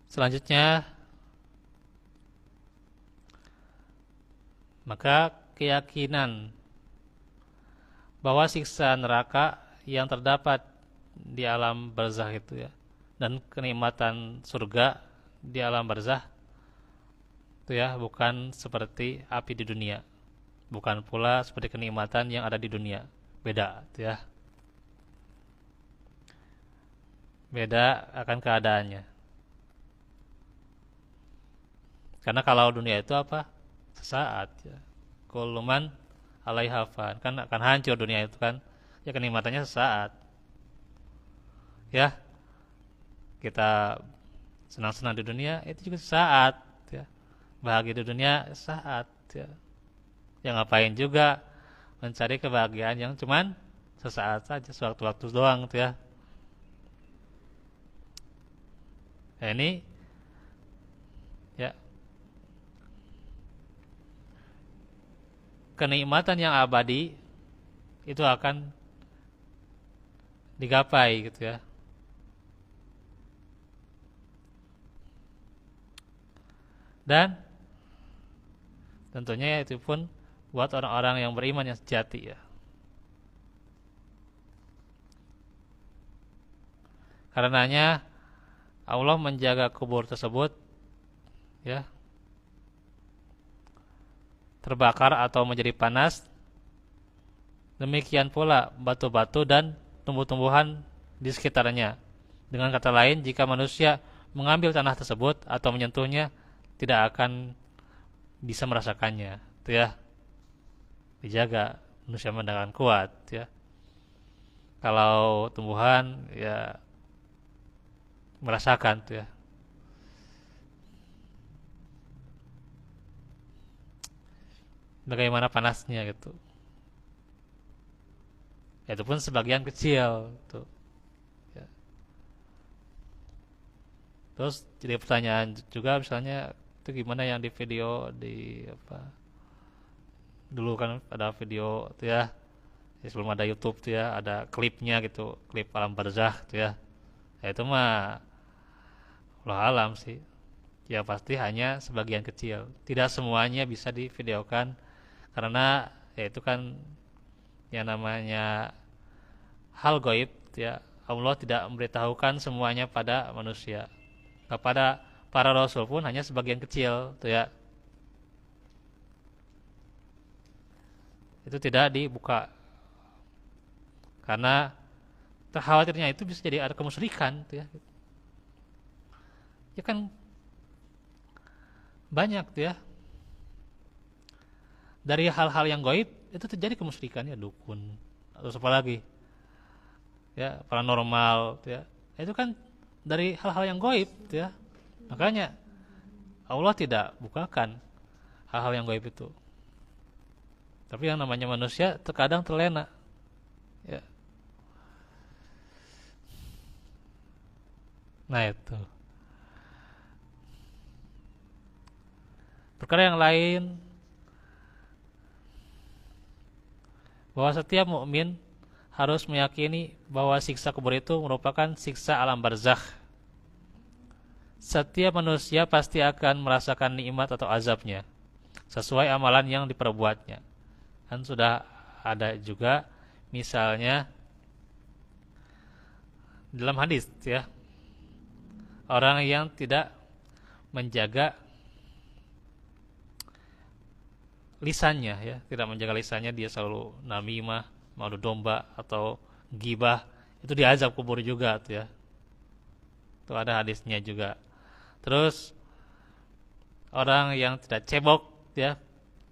Selanjutnya, maka keyakinan bahwa siksa neraka yang terdapat di alam barzakh itu ya, dan kenikmatan surga di alam barzakh itu ya, bukan seperti api di dunia, bukan pula seperti kenikmatan yang ada di dunia. Beda itu ya. Beda akan keadaannya. Karena kalau dunia itu apa? Sesaat ya. Kullu man 'alaiha fan. Kan akan hancur dunia itu kan. Ya kenikmatannya sesaat. Ya, kita senang-senang di dunia itu juga sesaat ya. Bahagia di dunia sesaat ya. Ya ngapain juga mencari kebahagiaan yang cuman sesaat saja, sewaktu-waktu doang tuh ya. Nah, ini ya, kenikmatan yang abadi itu akan digapai gitu ya. Dan tentunya itu pun buat orang-orang yang beriman yang sejati ya. Karenanya Allah menjaga kubur tersebut ya terbakar atau menjadi panas. Demikian pula batu-batu dan tumbuh-tumbuhan di sekitarnya. Dengan kata lain, jika manusia mengambil tanah tersebut atau menyentuhnya, tidak akan bisa merasakannya. Itu ya, dijaga manusia mendakan kuat ya. Kalau tumbuhan ya merasakan tuh ya. Bagaimana panasnya gitu. Itu pun sebagian kecil tuh. Ya. Terus jadi pertanyaan juga misalnya itu gimana yang di video di apa? Dulu kan ada video tuh ya. Ya, sebelum ada YouTube tuh ya, ada klipnya gitu, klip alam barzakh tuh ya. Ya itu mah Allah alam sih. Ya pasti hanya sebagian kecil. Tidak semuanya bisa divideokan karena ya itu kan yang namanya hal goib ya. Allah tidak memberitahukan semuanya pada manusia. Kepada para rasul pun hanya sebagian kecil tuh ya. Itu tidak dibuka karena terkhawatirnya itu bisa jadi ada kemusyrikan tuh ya. Ya kan banyak tuh ya dari hal-hal yang goib itu terjadi kemusyrikan ya, dukun atau apa lagi ya, paranormal tuh ya. Itu kan dari hal-hal yang goib tuh ya. Makanya Allah tidak bukakan hal-hal yang gaib itu. Tapi yang namanya manusia terkadang terlena. Ya. Nah itu. Perkara yang lain bahwa setiap mukmin harus meyakini bahwa siksa kubur itu merupakan siksa alam barzakh. Setiap manusia pasti akan merasakan nikmat atau azabnya sesuai amalan yang diperbuatnya. Kan sudah ada juga misalnya dalam hadis ya, orang yang tidak menjaga lisannya ya, tidak menjaga lisannya, dia selalu namimah, madu domba atau gibah, itu diazab kubur juga tuh ya. Itu ada hadisnya juga. Terus orang yang tidak cebok ya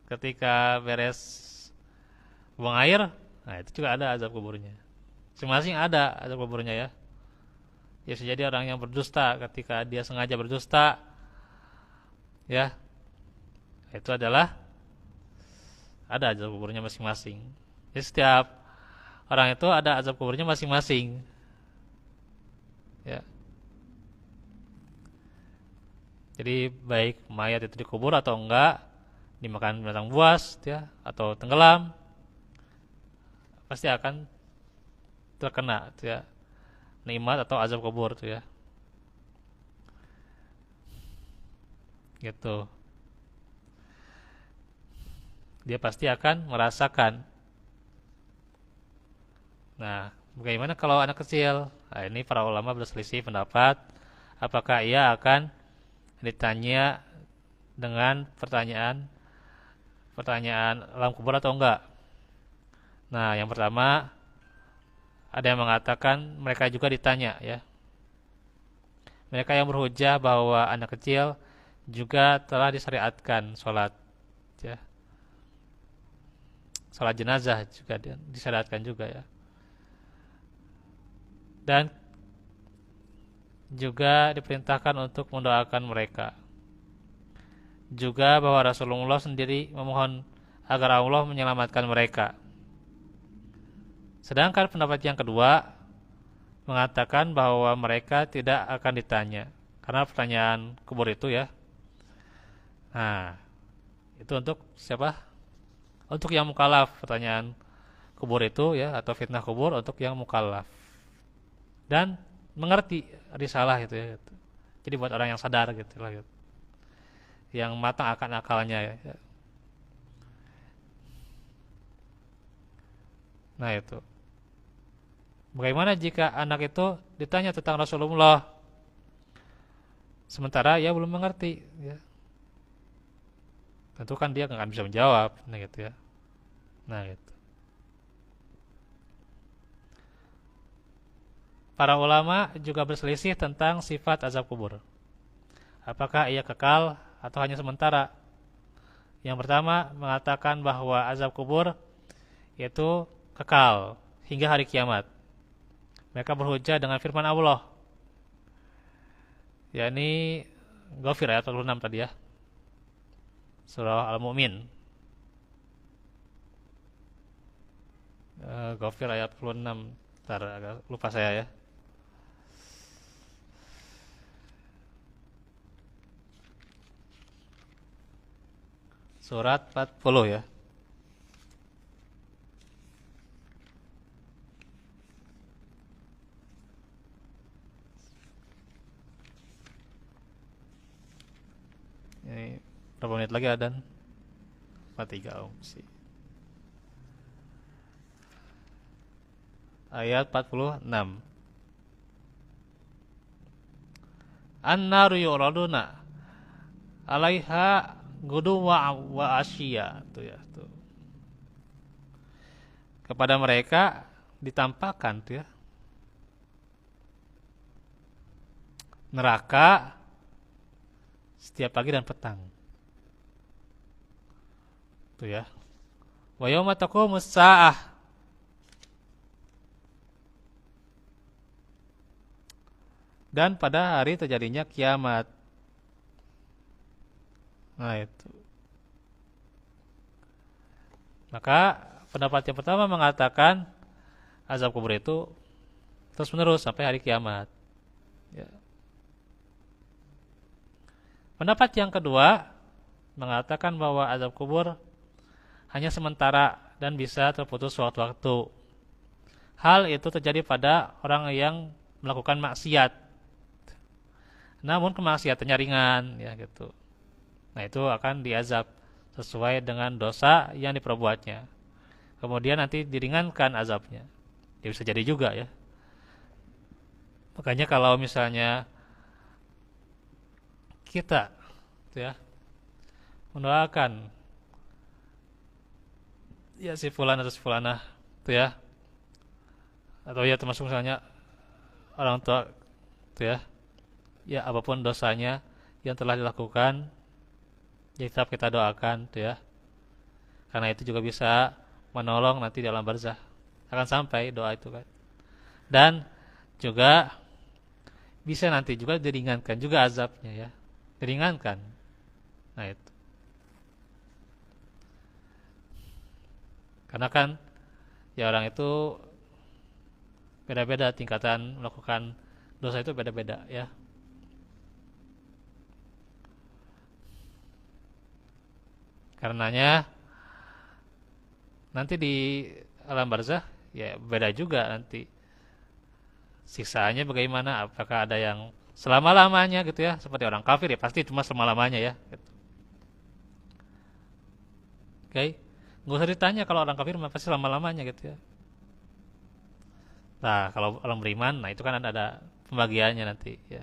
ketika beres buang air, nah itu juga ada azab kuburnya. Masing-masing ada azab kuburnya ya. Ya bisa jadi orang yang berdusta ketika dia sengaja berdusta ya, itu adalah ada azab kuburnya masing-masing. Jadi setiap orang itu ada azab kuburnya masing-masing. Ya. Jadi baik mayat itu dikubur atau enggak, dimakan binatang buas ya atau tenggelam, pasti akan terkena tuh ya, nikmat atau azab kubur tuh ya. gitu. Dia pasti akan merasakan. Nah, bagaimana kalau anak kecil? Nah, ini para ulama berselisih pendapat apakah ia akan ditanya dengan pertanyaan pertanyaan alam kubur atau enggak. Nah, yang pertama ada yang mengatakan mereka juga ditanya ya. Mereka yang berhujah bahwa anak kecil juga telah disyariatkan sholat ya. Sholat jenazah juga disyariatkan juga ya. Dan juga diperintahkan untuk mendoakan mereka. Juga bahwa Rasulullah sendiri memohon agar Allah menyelamatkan mereka. Sedangkan pendapat yang kedua mengatakan bahwa mereka tidak akan ditanya karena pertanyaan kubur itu ya. Nah, itu untuk siapa? Untuk yang mukallaf. Pertanyaan kubur itu ya, atau fitnah kubur untuk yang mukallaf dan mengerti risalah itu ya gitu. Jadi buat orang yang sadar gitu lah gitu. Yang matang akan akalnya ya. Nah itu. Bagaimana jika anak itu ditanya tentang Rasulullah sementara ia belum mengerti ya. Tentu kan dia nggak akan bisa menjawab nah gitu ya. Nah gitu. Para ulama juga berselisih tentang sifat azab kubur. Apakah ia kekal atau hanya sementara? Yang pertama mengatakan bahwa azab kubur itu kekal hingga hari kiamat. Mereka berhujjah dengan firman Allah, yakni Ghafir ayat 46 tadi ya, surah Al-Mu'min. Ghafir ayat 46. Bentar, agak lupa saya ya. Surat 40 ya. Ini berapa menit lagi adan? 43 sih. Ayat 46. An-naru yu'raduna 'alaiha guduwa wa asya tuh ya tuh. Kepada mereka ditampakkan tuh ya neraka setiap pagi dan petang. Tuh ya. Wa yauma taqumus saah. Dan pada hari terjadinya kiamat. Nah itu. Maka pendapat yang pertama mengatakan azab kubur itu terus menerus sampai hari kiamat. Ya. Pendapat yang kedua mengatakan bahwa azab kubur hanya sementara dan bisa terputus suatu-waktu. Hal itu terjadi pada orang yang melakukan maksiat. Namun kemaksiatannya ringan ya gitu. Nah, itu akan diazab sesuai dengan dosa yang diperbuatnya. Kemudian nanti diringankan azabnya. Ya bisa jadi juga ya. Makanya kalau misalnya kita ya mendoakan ya si fulan atau si fulanah tuh ya, atau ya termasuk misalnya orang tua tuh ya apapun dosanya yang telah dilakukan ya tetap kita doakan tuh ya, karena itu juga bisa menolong nanti dalam barzah, akan sampai doa itu kan, dan juga bisa nanti juga diringankan juga azabnya ya, diringankan. Nah itu karena kan ya orang itu beda-beda tingkatan melakukan dosa itu beda-beda ya. Karenanya nanti di alam barzah ya beda juga nanti siksaannya bagaimana, apakah ada yang selama-lamanya gitu ya. Seperti orang kafir ya pasti cuma selama-lamanya ya. Gitu. Oke. Nggak usah ditanya kalau orang kafir pasti selama-lamanya gitu ya. Nah, kalau orang beriman, nah itu kan ada pembagiannya nanti ya.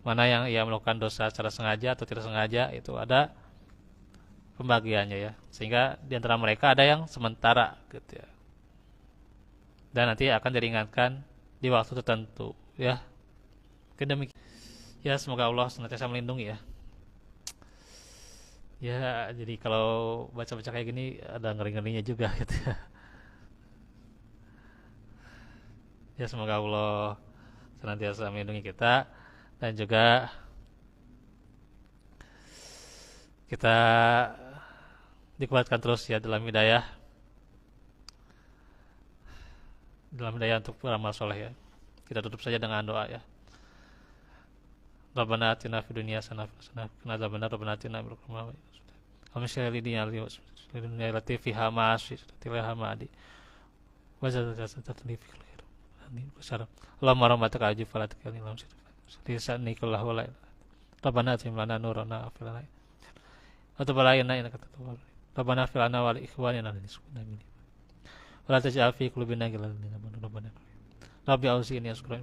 Mana yang ia melakukan dosa secara sengaja atau tidak sengaja itu ada pembagiannya ya. Sehingga di antara mereka ada yang sementara gitu ya. Dan nanti akan diringankan di waktu tertentu ya. Oke, demikian. Ya, semoga Allah senantiasa melindungi ya. Ya, jadi kalau baca-baca kayak gini ada ngeri-ngerinya juga gitu ya. Ya, semoga Allah senantiasa melindungi kita dan juga kita dikuatkan terus ya dalam hidayah untuk beramal soleh ya. Kita tutup saja dengan doa ya. Rabbana atina fid dunya hasanah wa qina adzabannar rabbana atina min ladunka rahmah wa hab lana min ladunka rahmah fiha ma'asyi tilha ma'adi wa zadatni fi khair amin wassalam Allahumma rahmataka ajib fala takilni lam sirri kullahu la Rabbana atim lana nurana afilana wa tub alaina innaka tawwabur rahim Rabbana fil lana wa li ikhwanina alladhina min wa la taj'al fi qulubina ghillan lil ladzina amanu rabbana rabbi awzi'ni ashkura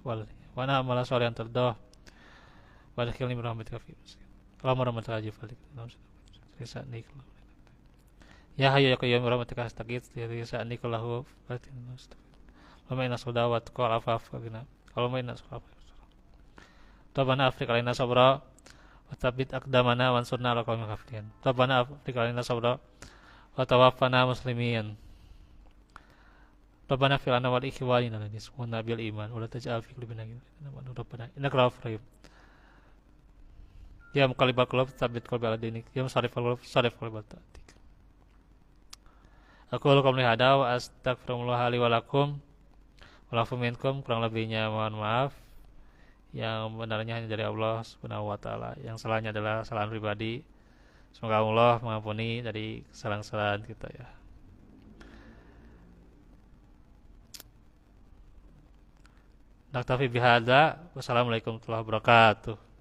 wal wa ana amala sholihan tardah wa adkhilni bi rahmatika fi Allahumma rahmataka ajib fala takilni lam ya hayyu ya qayyum rahmatika astaghits ya sa'ni kullahu fatin Allahumma inna salawat wa afaf bina Allahumma inna salawat Rabbana afriq alaina sabra wa tsabbit aqdamana wansurna 'alal qaumil kafirin Rabbana afriq alaina sabra wa tawaffana muslimin Rabbana fil lana wal ikhwanina alladhina sabaquna bil iman wa la taj'al fi qulubina ghillan rabbana innaka ra'ufur rahim ya muqallibal qulub tsabbit qalbi ala dinik ya musarrifal qulub sarrif qalbi ala ta'atik aku lakum li hada wa astaghfirullah li wa lakum wa lakum minkum kurang lebihnya mohon maaf yang benarnya hanya dari Allah Subhanahu wa taala yang salahnya adalah kesalahan pribadi semoga Allah mengampuni dari kesalahan-kesalahan kita ya naktafi bihadza wassalamualaikum warahmatullahi wabarakatuh